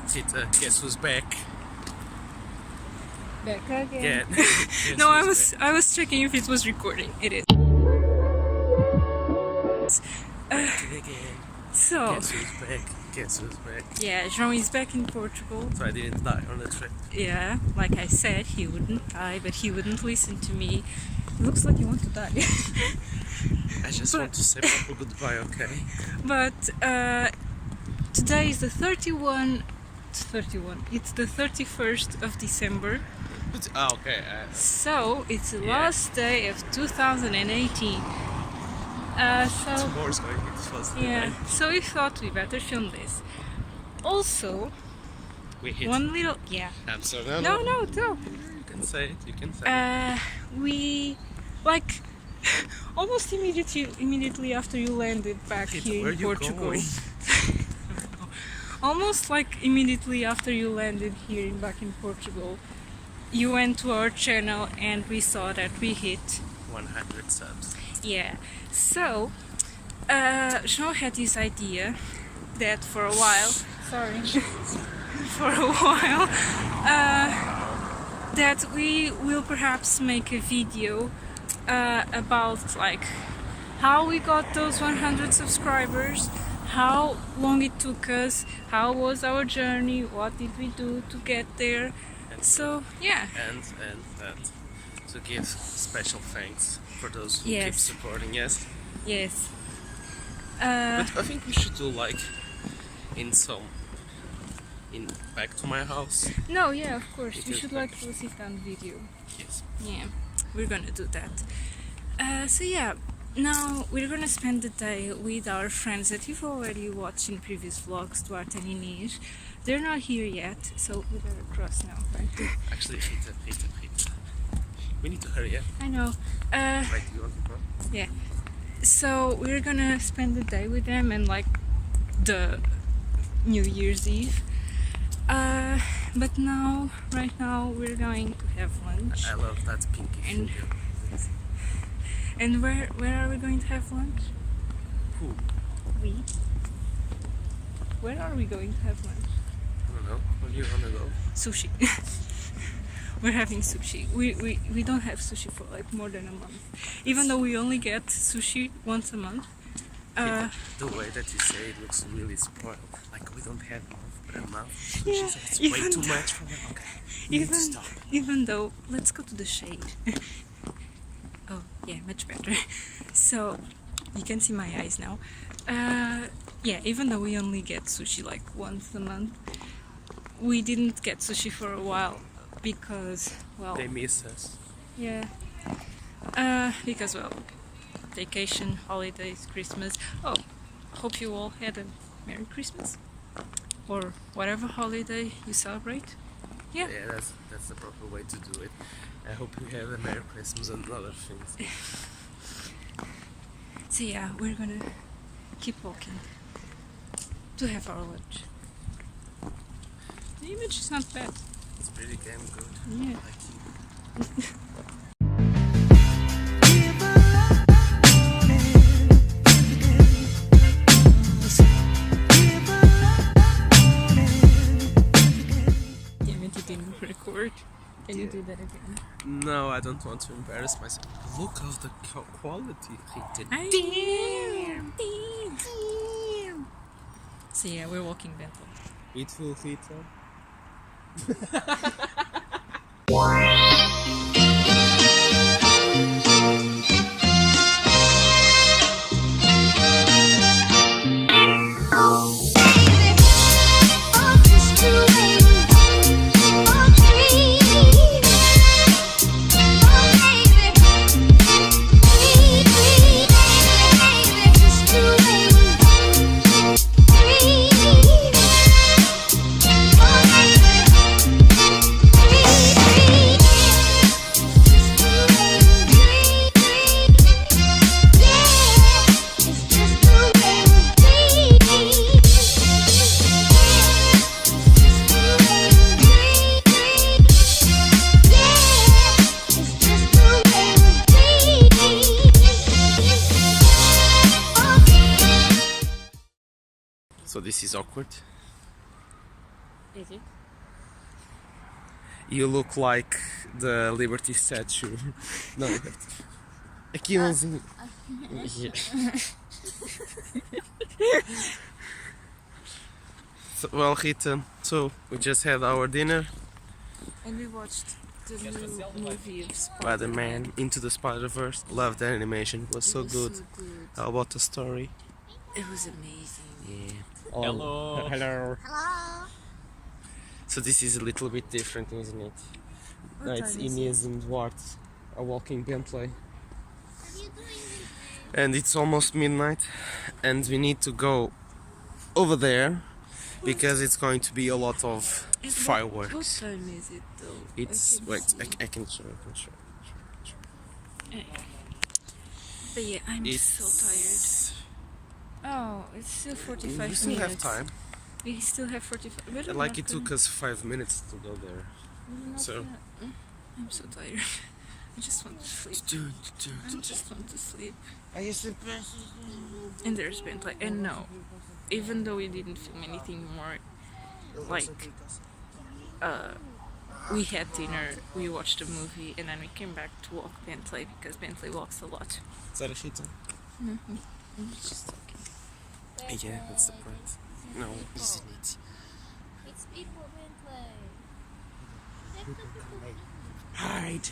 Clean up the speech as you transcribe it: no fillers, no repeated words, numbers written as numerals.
Tita, guess who's back? Back again. Yeah. No, I was checking if it was recording. It is. Back again. So Guess who's back? Guess who's back? yeah, João is back in Portugal. So I didn't die on the trip. Yeah, like I said, he wouldn't die, but he wouldn't listen to me. It looks like you want to die. I just want to say proper goodbye, okay? But today is the 31. It's the 31st of December. Okay. So it's the Yeah. last day of 2018. Tomorrow's going to be the first day. Yeah, so we thought we better film this. Also, We hit. one little I'm sorry. no. You can say it. You can say it. We like almost immediately after you landed back Hit, here where in you Portugal. going? Almost like immediately after you landed here back in Portugal, you went to our channel and we saw that we hit 100 subs. Yeah, so João had this idea that for a while, that we will perhaps make a video about like how we got those 100 subscribers, how long it took us, how was our journey, what did we do to get there. So yeah. And to give special thanks for those who Yes. keep supporting us. Yes. But I think we should do like in back to my house. No, yeah, of course. We Because should like do a sit-down video. Yes. Yeah, we're gonna do that. So yeah, now we're gonna spend the day with our friends that you've already watched in previous vlogs, Duarte and Inês. They're not here yet, so we better cross now, right? Actually, Rita. We need to hurry up. I know. Right, you want to go? Yeah. So we're gonna spend the day with them and like the New Year's Eve. But right now we're going to have lunch. I love that pinky And- finger. And where are we going to have lunch? Who? We. Where are we going to have lunch? I don't know. Where do you want to go? Sushi. We're having sushi. We don't have sushi for like more than a month. Even though we only get sushi once a month. The way that you say it looks really spoiled. Like we don't have enough, but a month. Yeah, It's way even too though- much for me. Okay. We need to stop. Even though, let's go to the shade. Oh yeah, much better. So you can see my eyes now. Yeah, even though we only get sushi like once a month, we didn't get sushi for a while because, well, They miss us. yeah. Because, well, vacation, holidays, Christmas. Oh, hope you all had a Merry Christmas or whatever holiday you celebrate. Yeah. Yeah, that's the proper way to do it. I hope you have a Merry Christmas and other things. So yeah, we're gonna keep walking to have our lunch. The image is not bad. It's pretty damn good. Yeah. Like you. Damn it, it didn't record. Can you do that again? No, I don't want to embarrass myself. Look at the quality, Rita. Damn. So yeah, we're walking Bethel. Beautiful, Rita. So this is awkward. Is it? You look like the Liberty statue. No, Liberty. Aqui umzinho. Yeah. So, well, Rita, so we just had our dinner. And we watched the new movie of Spider-Man Into the Spider-Verse. Loved the animation. It was so good. So good. How about the story? It was amazing. Yeah. Hello. Hello. So this is a little bit different, isn't it? What It's time is Inês and Duarte are walking Bentley. And it's almost midnight, and we need to go over there because it's going to be a lot of fireworks. What time is it though? It's I can wait, see. I can show. But yeah, I'm so It's tired. Oh, it's still 45 we still minutes. have time. We still have 45. But I'm Like not it took gonna- us 5 minutes to go there. I'm not so- gonna- I'm so tired. I just want to sleep. I just want to sleep. And there's Bentley. And no, even though we didn't film anything more, like, we had dinner, we watched a movie, and then we came back to walk Bentley because Bentley walks a lot. Is that a shit? I'm just talking. Yeah, that's the point. No, isn't it? It's people Bentley. Hide.